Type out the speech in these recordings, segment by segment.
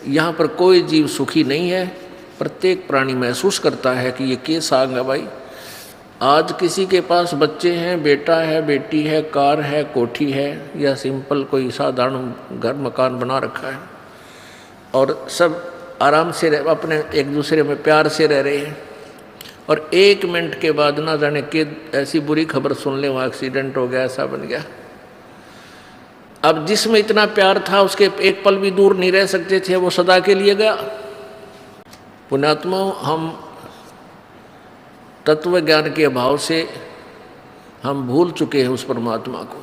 यहाँ पर कोई जीव सुखी नहीं है। प्रत्येक प्राणी महसूस करता है कि ये केस आ गया भाई। आज किसी के पास बच्चे हैं, बेटा है, बेटी है, कार है, कोठी है, या सिंपल कोई साधारण घर मकान बना रखा है, और सब आराम से अपने एक दूसरे में प्यार से रह रहे हैं, और 1 मिनट के बाद ना जाने कि ऐसी बुरी खबर सुन ले, वहाँ एक्सीडेंट हो गया, ऐसा बन गया। अब जिसमें इतना प्यार था उसके एक पल भी दूर नहीं रह सकते थे, वो सदा के लिए गया। पुण्यात्मा, हम तत्व ज्ञान के अभाव से हम भूल चुके हैं उस परमात्मा को।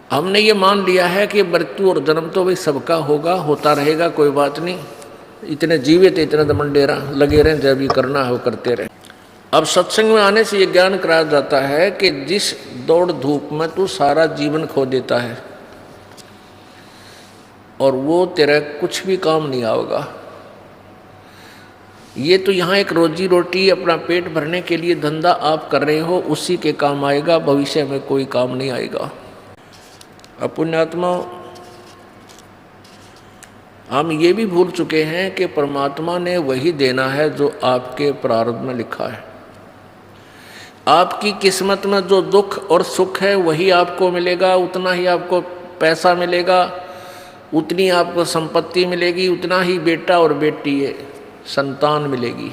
हमने ये मान लिया है कि मृत्यु और जन्म तो भाई सबका होगा, होता रहेगा, कोई बात नहीं, इतने जीवित इतने दमंडेरा लगे रहें, जब भी करना है वो करते रहें। अब सत्संग में आने से ये ज्ञान कराया जाता है कि जिस दौड़ धूप में तू सारा जीवन खो देता है और वो तेरा कुछ भी काम नहीं आएगा। ये तो यहाँ एक रोजी रोटी अपना पेट भरने के लिए धंधा आप कर रहे हो, उसी के काम आएगा, भविष्य में कोई काम नहीं आएगा। अब पुण्यात्मा, हम ये भी भूल चुके हैं कि परमात्मा ने वही देना है जो आपके प्रारब्ध में लिखा है। आपकी किस्मत में जो दुख और सुख है वही आपको मिलेगा, उतना ही आपको पैसा मिलेगा, उतनी आपको संपत्ति मिलेगी, उतना ही बेटा और बेटी है संतान मिलेगी।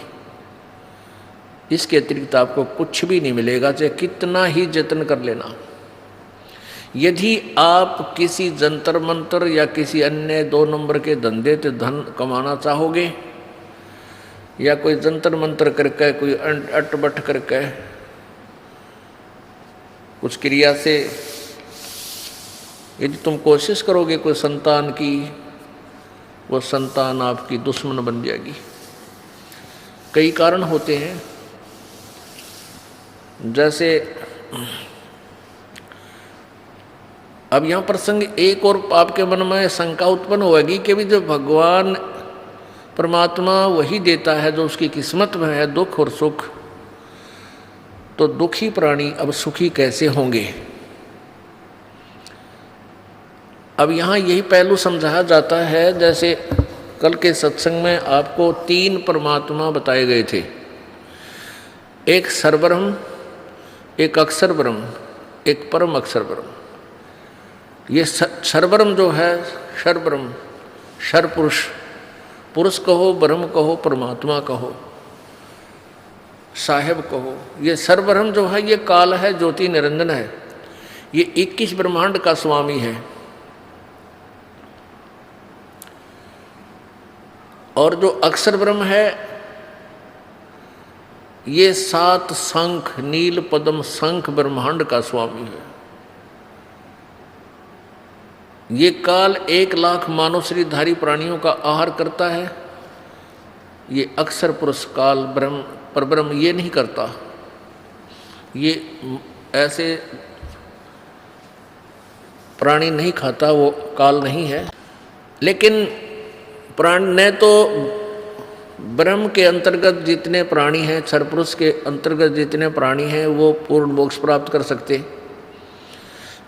इसके अतिरिक्त आपको कुछ भी नहीं मिलेगा, चाहे कितना ही जतन कर लेना। यदि आप किसी जंतर मंतर या किसी अन्य 2 नंबर के धंधे से धन कमाना चाहोगे, या कोई जंतर मंतर करके, कोई अटबट करके, कुछ क्रिया से यदि तुम कोशिश करोगे कोई संतान की, वो संतान आपकी दुश्मन बन जाएगी। कई कारण होते हैं, जैसे अब यहाँ प्रसंग एक और आपके मन में शंका उत्पन्न होगी कि भी जो भगवान परमात्मा वही देता है जो उसकी किस्मत में है, दुख और सुख, तो दुखी प्राणी अब सुखी कैसे होंगे। अब यहाँ यही पहलू समझाया जाता है। जैसे कल के सत्संग में आपको 3 परमात्मा बताए गए थे, एक सर्वब्रह्म, एक अक्षर ब्रह्म, एक परम अक्षर ब्रह्म। ये सर्वब्रह्म जो है, क्षर ब्रह्म, क्षर पुरुष, पुरुष कहो, ब्रह्म कहो, परमात्मा कहो, साहेब कहो, ये सर्वब्रह्म जो है ये काल है, ज्योति निरंजन है, ये 21 ब्रह्मांड का स्वामी है। और जो अक्षर ब्रह्म है ये 7 शंख, नील पद्म शंख ब्रह्मांड का स्वामी है। ये काल 1 लाख मानव शरीरधारी प्राणियों का आहार करता है। ये अक्षर पुरुष काल ब्रह्म परब्रह्म ये नहीं करता, ये ऐसे प्राणी नहीं खाता, वो काल नहीं है। लेकिन प्राण ने तो ब्रह्म के अंतर्गत जितने प्राणी हैं, क्षर पुरुष के अंतर्गत जितने प्राणी हैं वो पूर्ण मोक्ष प्राप्त कर सकते,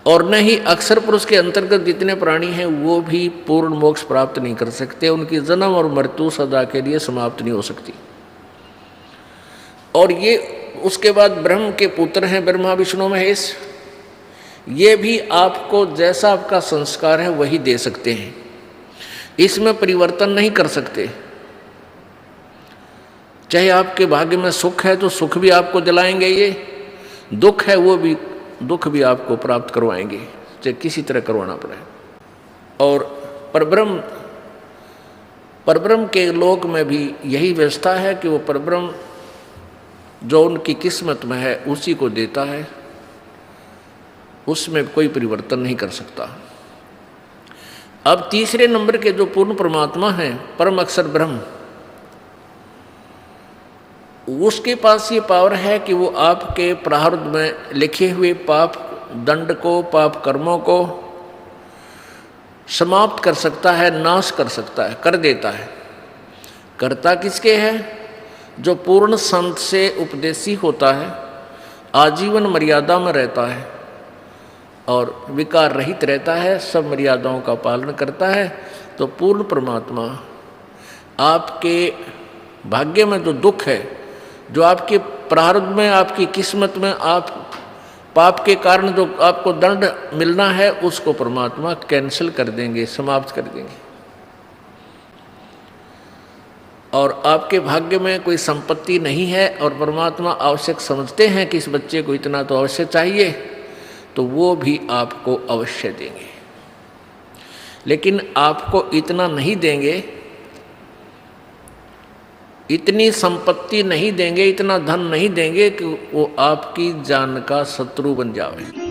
और न ही अक्षर पुरुष के अंतर्गत जितने प्राणी हैं वो भी पूर्ण मोक्ष प्राप्त नहीं कर सकते। उनकी जन्म और मृत्यु सदा के लिए समाप्त नहीं हो सकती। और ये उसके बाद ब्रह्म के पुत्र हैं ब्रह्मा विष्णु महेश, ये भी आपको जैसा आपका संस्कार है वही दे सकते हैं, इसमें परिवर्तन नहीं कर सकते। चाहे आपके भाग्य में सुख है तो सुख भी आपको दिलाएंगे, ये दुख है वो भी दुख भी आपको प्राप्त करवाएंगे, चाहे किसी तरह करवाना पड़े। और परब्रह्म के लोक में भी यही व्यवस्था है कि वो परब्रह्म जो उनकी किस्मत में है उसी को देता है, उसमें कोई परिवर्तन नहीं कर सकता। अब तीसरे नंबर के जो पूर्ण परमात्मा हैं, परम अक्षर ब्रह्म, उसके पास ये पावर है कि वो आपके प्रारब्ध में लिखे हुए पाप दंड को, पाप कर्मों को समाप्त कर सकता है, नाश कर सकता है, कर देता है। करता किसके है? जो पूर्ण संत से उपदेशी होता है, आजीवन मर्यादा में रहता है और विकार रहित रहता है, सब मर्यादाओं का पालन करता है, तो पूर्ण परमात्मा आपके भाग्य में जो दुख है, जो आपके प्रारब्ध में, आपकी किस्मत में, आप पाप के कारण जो आपको दंड मिलना है, उसको परमात्मा कैंसिल कर देंगे, समाप्त कर देंगे। और आपके भाग्य में कोई संपत्ति नहीं है और परमात्मा आवश्यक समझते हैं कि इस बच्चे को इतना तो अवश्य चाहिए, तो वो भी आपको अवश्य देंगे। लेकिन आपको इतना नहीं देंगे, इतनी संपत्ति नहीं देंगे, इतना धन नहीं देंगे कि वो आपकी जान का शत्रु बन जावे।